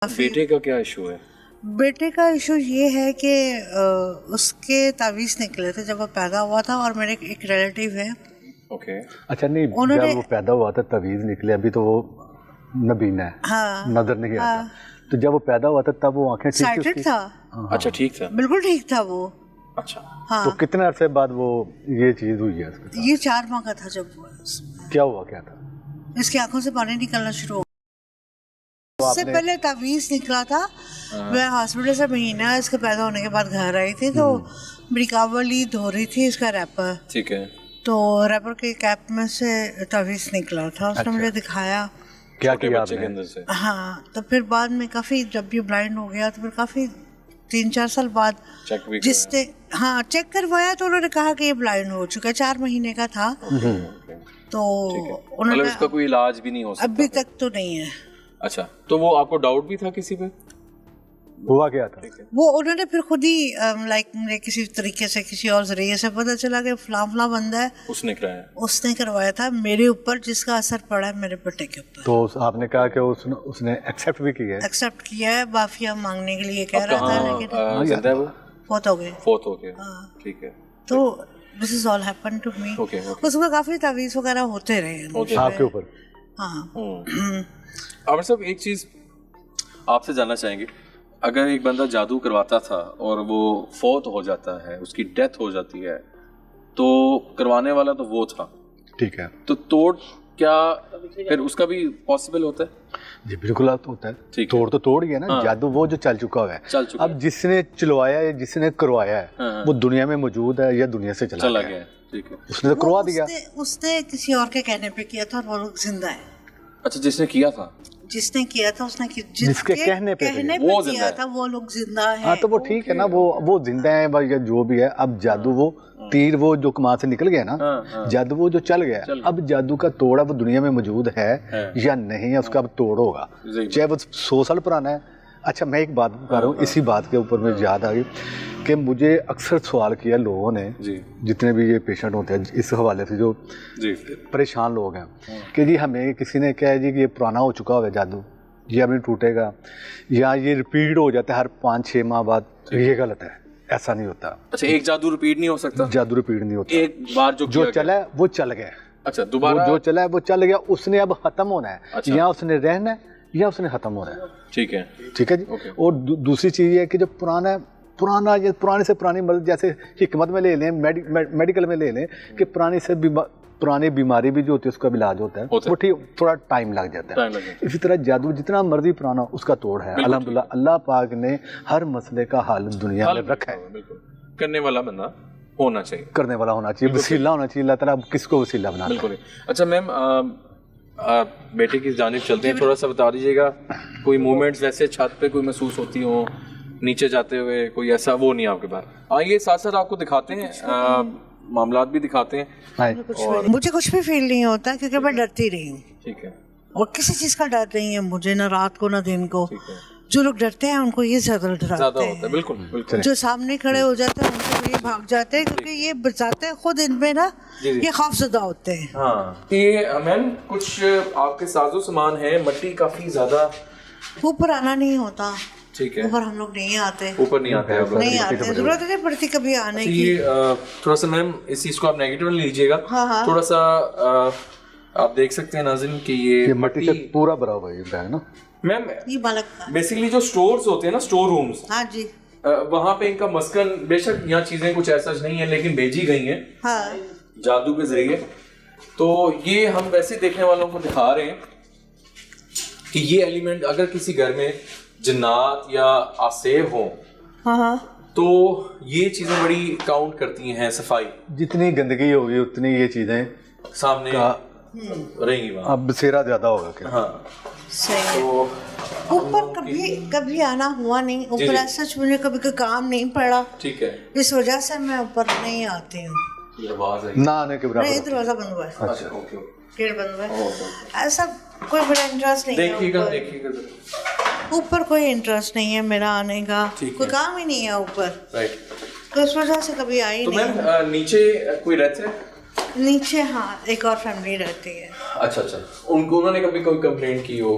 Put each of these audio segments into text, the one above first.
बेटे का क्या इशू है? बेटे का इशू ये है कि उसके तावीज़ निकले थे जब वो पैदा हुआ था, और मेरे एक रिलेटिव है। ओके। अच्छा, नहीं, जब वो पैदा हुआ था तवीज़ निकले, अभी तो वो नबीना है। हाँ, नजर नहीं आता। तो जब वो पैदा हुआ था तब वो आंखें ठीक थी उसकी? था। अच्छा, ठीक था, बिल्कुल ठीक था वो। अच्छा। हाँ, तो कितने अरसे बाद वो ये चीज़ हुई है उसके साथ? ये 4 माह का था जब हुआ। क्या हुआ, क्या था? इसकी आंखों से पानी निकलना शुरू हो गया। उससे पहले तावीज़ निकला था। मैं हॉस्पिटल से महीना इसके पैदा होने के बाद घर आई थी, तो मेरी कावली धो रही थी इसका रैपर। ठीक है। तो रैपर के कैप में से तावीज़ निकला था। उसने मुझे दिखाया। क्या किया बच्चे के अंदर से? हाँ, तो फिर बाद में काफ़ी, जब भी ब्लाइंड हो गया तो फिर काफ़ी 3-4 साल बाद चेक भी जिसने चेक करवाया तो उन्होंने कहा कि ये ब्लाइंड हो चुका है। 4 महीने का था। तो उन्होंने इसका कोई इलाज भी नहीं हो सकता अभी तक तो नहीं है। अच्छा, तो वो आपको डाउट भी था किसी पे? हुआ क्या था? वो उन्होंने फिर खुद ही मुझे किसी तरीके से, किसी और जरिए से पता चला कि फला बंदा है, उसने कराया? उसने करवाया था मेरे ऊपर, जिसका असर पड़ा है मेरे बेटे के ऊपर। तो आपने कहा कि उसने एक्सेप्ट भी किया है? एक्सेप्ट किया है, माफिया मांगने के लिए कह रहा था, लेकिन जिंदा है वो? फौत हो गए। फोर्थ हो गया। ठीक है। तो this is all happen to me. उसमें काफी तावीज़ वगैरह होते रहे आपके ऊपर? हाँ। आमिर साहब, एक चीज आपसे जानना चाहेंगे, अगर एक बंदा जादू करवाता था और वो फौत हो जाता है, उसकी डेथ हो जाती है, तो करवाने वाला तो वो था, ठीक है, तो तोड़ क्या फिर उसका भी पॉसिबल होता है? जी बिल्कुल होता है। ठीक तो तोड़ गया ना। जादू वो जो चल चुका है, अब जिसने चलवाया या जिसने करवाया है वो दुनिया में मौजूद है या दुनिया से चला गया है। ठीक है, उसने तो करवा दिया। उसने किसी और के कहने पे किया था और वो लोग जिंदा है। अच्छा, जिसने किया था उसने जिसके कहने पे वो किया था, वो लोग जिंदा है। हाँ, तो वो ठीक है ना, वो जिंदा है या जो भी है। अब जादू वो तीर वो जो कमान से निकल गया ना, जादू वो जो चल गया, अब जादू का तोड़ा वो दुनिया में मौजूद है या नहीं है, उसका अब तोड़ होगा, चाहे वो 100 साल पुराना है। अच्छा, मैं एक बात बता रहा हूँ, इसी बात के ऊपर मुझे याद आ गई कि मुझे अक्सर सवाल किया लोगों ने, जितने भी ये पेशेंट होते हैं इस हवाले से, जो परेशान लोग हैं, कि जी हमें किसी ने कहा जी कि ये पुराना हो चुका है जादू, ये अभी टूटेगा, या ये रिपीट हो जाता है हर 5-6 माह बाद। ये गलत है, ऐसा नहीं होता। अच्छा, एक जादू रिपीट नहीं हो सकता? जादू रिपीट नहीं होता। एक बार जो चला है वो चल गया। अच्छा, दोबारा जो चला है वो चल गया, उसने अब खत्म होना है। अच्छा। या उसने रहना है या उसने खत्म होना है। ठीक है, ठीक है जी। और दूसरी चीज ये है कि जो पुराना या पुराने से पुरानी, मतलब जैसे हिकमत में ले लें, मेडिकल में ले लें कि पुरानी बीमारी भी जो होती है उसका इलाज होता है, वो ठीक थोड़ा टाइम लग जाता है। इसी तरह जादू जितना मर्जी पुराना उसका तोड़ है। अल्हम्दुलिल्लाह, अल्लाह पाक ने हर मसले का हल दुनिया में रखा है। करने वाला बंदा होना चाहिए, करने वाला होना चाहिए, वसीला होना चाहिए। अल्लाह ताला किसको वसीला बनाता है। बिल्कुल। अच्छा मैम, बेटे की जानिब चलते हैं, थोड़ा सा बता दीजिएगा, कोई मूवमेंट्स वैसे छत पे कोई महसूस होती हो नीचे जाते हुए, कोई ऐसा वो नहीं आपके पास? आइए साथ साथ आपको दिखाते हैं, मामलात भी दिखाते हैं। मुझे कुछ भी फील नहीं होता क्योंकि मैं डरती रही हूँ। ठीक है। और किसी चीज का डर नहीं है मुझे, ना रात को ना दिन को। जो लोग डरते हैं उनको ये ज्यादा डराते हैं। बिल्कुल बिल्कुल। जो सामने खड़े हो जाते हैं उनको ये भाग जाते हैं, क्योंकि ये बचाते हैं खुद इनमें ना, ये खौफजदा होते हैं। हाँ, ये मैम कुछ आपके साजो सामान है, मट्टी काफी ज्यादा, वो पुराना नहीं होता। ठीक है। ऊपर हम लोग नहीं आते, ऊपर नहीं आते, नहीं आते, जरूरत नहीं पड़ती कभी आने की। ये थोड़ा सा मैम इस चीज को आप नेगेटिव लीजिएगा। हाँ। थोड़ा सा आप देख सकते हैं नाज़रीन कि ये मट्टी से पूरा भरा हुआ है ना मैम। ये बालक बेसिकली जो स्टोर्स होते हैं ना, स्टोर रूम्स, हाँ जी, वहाँ पे इनका मस्कन, बेशक यहाँ चीजें कुछ ऐसा नहीं है लेकिन भेजी गई हैं हाँ, जादू के जरिए। तो ये हम वैसे देखने वालों को दिखा रहे हैं कि ये एलिमेंट अगर किसी घर में जिन्नात या आसेब हो, हाँ, तो ये चीजें बड़ी काउंट करती हैं। सफाई, जितनी गंदगी होगी उतनी ये चीजें सामने रहेंगी वहाँ। अब बसेरा ज्यादा होगा क्या? हाँ, सही। तो ऊपर कभी आना हुआ नहीं, ऊपर ऐसा मुझे कभी कोई काम नहीं पड़ा। ठीक है, इस वजह से मैं ऊपर नहीं आती हूँ। ना आने के बराबर। नहीं, दरवाजा बंद हुआ है। अच्छा, ओके, गेट बंद हुआ है। ऐसा कोई बड़ा इंटरेस्ट नहीं है। देखिएगा, ऊपर कोई इंटरेस्ट नहीं है मेरा आने का, कोई काम ही नहीं है ऊपर। राइट, तो इस वजह से कभी आई नहीं। तो मैम नीचे कोई रहता है? नीचे हाँ, एक और फैमिली रहती है। अच्छा, उनको उन्होंने कभी कोई कंप्लेंट की हो?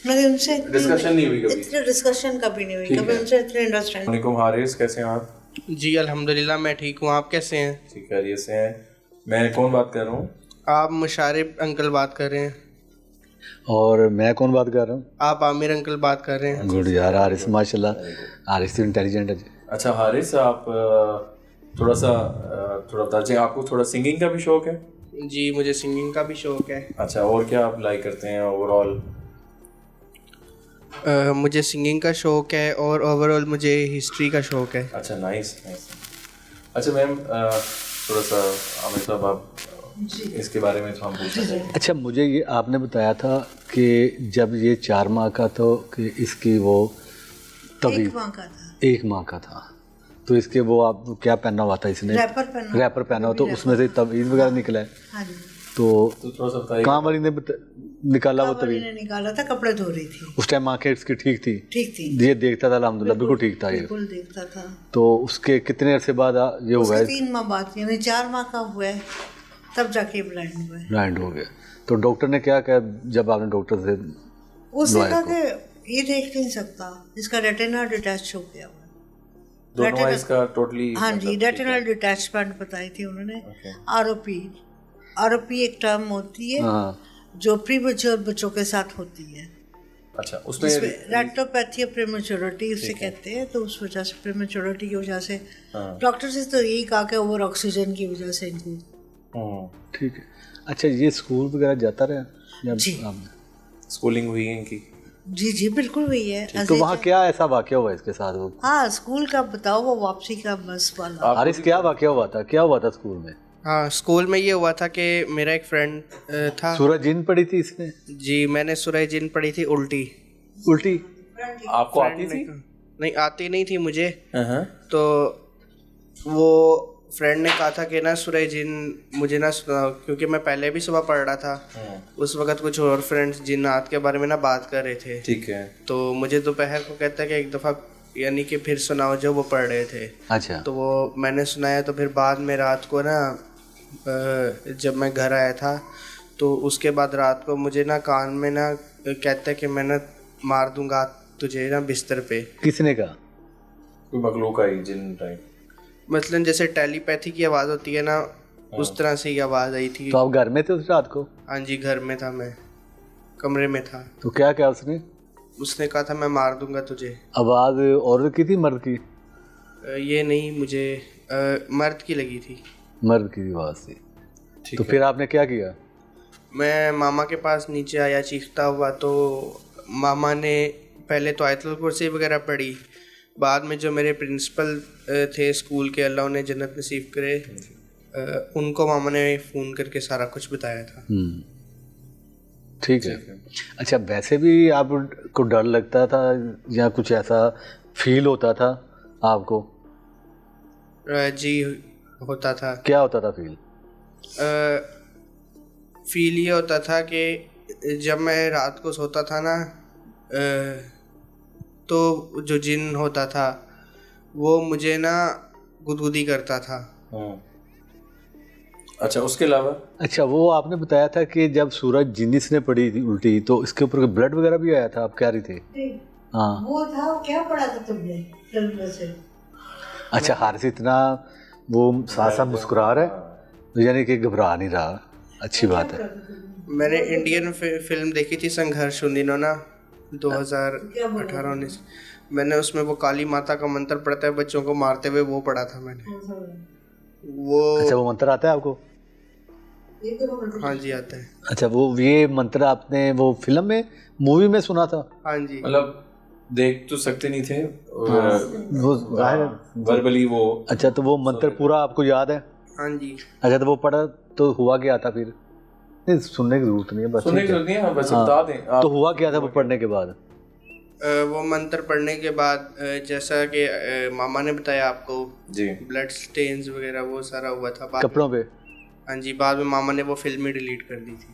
नहीं उनसे डिस्कशन नहीं हुई कभी? इतनी डिस्कशन कभी नहीं हुई, ठीक कभी है। उनसे इतनी अंडरस्टैंडिंग। वालेकुम हारिस, कैसे हैं आप? जी अल्हम्दुलिल्लाह मैं ठीक हूँ, आप कैसे हैं? ठीक खैरियत से हैं। मैं कौन बात कर रहा हूँ? आप मुशारिफ अंकल बात कर रहे हैं? और मैं कौन बात कर रहा हूँ? आप आमिर अंकल बात कर रहे हैं? गुड यार, हारिस माशाल्लाह, हारिस तो इंटेलिजेंट है। अच्छा हारिस, आप थोड़ा बता दीजिए, आपको थोड़ा सिंगिंग का भी शौक है? जी मुझे सिंगिंग का भी शौक है। अच्छा, और क्या आप लाइक करते हैं ओवरऑल? मुझे सिंगिंग का शौक है और ओवरऑल मुझे हिस्ट्री का शौक है। अच्छा, नाइस नाइस। अच्छा मैम, थोड़ा सा आमिर साहब, आप इसके बारे में तो हम पूछना चाहेंगे। अच्छा, मुझे ये आपने बताया था कि जब ये 4 माह का तो कि इसकी वो तभी 1 माह का था, 1 माह का था, तो इसके वो आप क्या पहना हुआ था इसने? रैपर पहना हुआ, तो उसमें से तवीज़ वगैरह निकला है। हाँ जी। तो थोड़ा सा बताइए। कहाँ वाली ने निकाला वो तवीज़? ने निकाला था, कपड़े धो रही थी उस टाइम आंखें इसकी ठीक थी? ठीक थी, ये देखता था अल्हम्दुलिल्लाह, बिल्कुल ठीक था ये। बिल्कुल देखता था। तो उसके कितने अरसे बाद ये हुआ है? 3 माह बाद, यानी 4 माह का हुआ है, तब जाके ब्लाइंड हुआ है। ब्लाइंड हो गया। तो डॉक्टर ने क्या कहा जब आपने डॉक्टर से? उसने कहा कि ये देख नहीं सकता, इसका रेटिना डिटैच हो गया हुआ है। दोनों आइज का टोटली? हाँ जी, रेटिनल डिटैचमेंट बताई थी उन्होंने। आरओपी एक टर्म होती है हाँ। जो प्रीमेच्योर बच्चों के साथ होती है। अच्छा, उसमें रेटिनोपैथी प्रीमेच्योरिटी उसे कहते हैं, तो उस वजह से प्रीमेच्योरिटी की वजह से डॉक्टर से तो यही कहा कि ओवर ऑक्सीजन की वजह से इनको। ठीक है। अच्छा, ये स्कूल वगैरह जाता रहा? जी। स्कूलिंग हुई है इनकी? जी जी बिल्कुल हुई है। तो वहाँ क्या ऐसा वाकया हुआ इसके साथ? वो हाँ, स्कूल का बताओ, वो वापसी का बस वाला। हारिस, क्या वाकया हुआ था, क्या हुआ था स्कूल में? हाँ, स्कूल में ये हुआ था कि मेरा एक फ्रेंड था। सूरज जिन पढ़ी थी इसने? जी मैंने सूरह जिन पढ़ी थी उल्टी। उल्टी? आपको आती थी? नहीं आती नहीं थी मुझे। हाँ। तो वो फ्रेंड ने कहा था कि ना सूरह जिन मुझे ना सुनाओ, क्योंकि मैं पहले भी सुबह पढ़ रहा था। उस वक्त कुछ और फ्रेंड्स जिन्नात के बारे में ना बात कर रहे थे। ठीक है। तो मुझे दोपहर को कहता है कि एक दफ़ा यानी कि फिर सुनाओ जो वो पढ़ रहे थे। अच्छा। तो वो मैंने सुनाया, तो फिर बाद में रात को ना जब मैं घर आया था तो उसके बाद रात को मुझे ना कान में ना कहता है कि मैं ना मार दूंगा तुझे ना बिस्तर पे। किसने कहा? कोई मखलूक आई जिन टाइप? मतलब जैसे टेलीपैथी की आवाज़ होती है ना, उस तरह से ही आवाज़ आई थी। तो आप घर में थे उस रात को? हाँ जी, घर में था, मैं कमरे में था। तो क्या क्या उसने कहा था मैं मार दूंगा तुझे। आवाज़ औरत की थी मर्द की? ये नहीं, मुझे मर्द की लगी थी। मर्द की आवाज़ थी। तो फिर आपने क्या किया? मैं मामा के पास नीचे आया चीखता हुआ, तो मामा ने पहले तो आयतुल कुर्सी वगैरह पढ़ी। बाद में जो मेरे प्रिंसिपल थे स्कूल के, अल्लाह उन्हें जन्नत नसीब करे, उनको मामा ने फ़ोन करके सारा कुछ बताया था। ठीक है। अच्छा, वैसे भी आपको डर लगता था या कुछ ऐसा फील होता था आपको? जी होता था। क्या होता था फील? फील ये होता था कि जब मैं रात को सोता था ना, तो जो जिन होता था वो मुझे ना गुदगुदी करता था। अच्छा, उसके अलावा? अच्छा, वो आपने बताया था कि जब सूरज जिनिस ने पड़ी थी उल्टी, तो इसके ऊपर ब्लड वगैरह भी आया था, आप कह रही थी? हाँ, वो था। क्या पढ़ा था तुमने फिल्म में से? अच्छा, हारिस इतना वो साथ साथ मुस्कुरा रहा है, यानी कि घबरा नहीं रहा, अच्छी बात है। मैंने इंडियन फिल्म देखी थी संघर्ष उन दिनों ना, 2018-19। मैंने उसमें वो काली माता का मंत्र पढ़ता है बच्चों को मारते हुए, वो पढ़ा था मैंने। वो अच्छा, वो मंत्र आता है आपको? हाँ जी आता है। अच्छा, वो ये मंत्र आपने वो फिल्म में, मूवी में सुना था? हाँ जी। मतलब देख तो सकते नहीं थे वो वर्बली वो। अच्छा, तो वो मंत्र पूरा आपको याद है? हाँ जी। अच्छा, तो वो पढ़ा तो हुआ क्या था फिर? नहीं, सुनने की जरूरत नहीं है, बस सुनने की जरूरत नहीं है, बस बता दें। तो हुआ क्या था वो पढ़ने के बाद? वो मंत्र पढ़ने के बाद जैसा कि मामा ने बताया आपको जी, ब्लड स्टेन्स वगैरह वो सारा हुआ था कपड़ों पे। हाँ जी, बाद में मामा ने वो फिल्म ही डिलीट कर दी थी।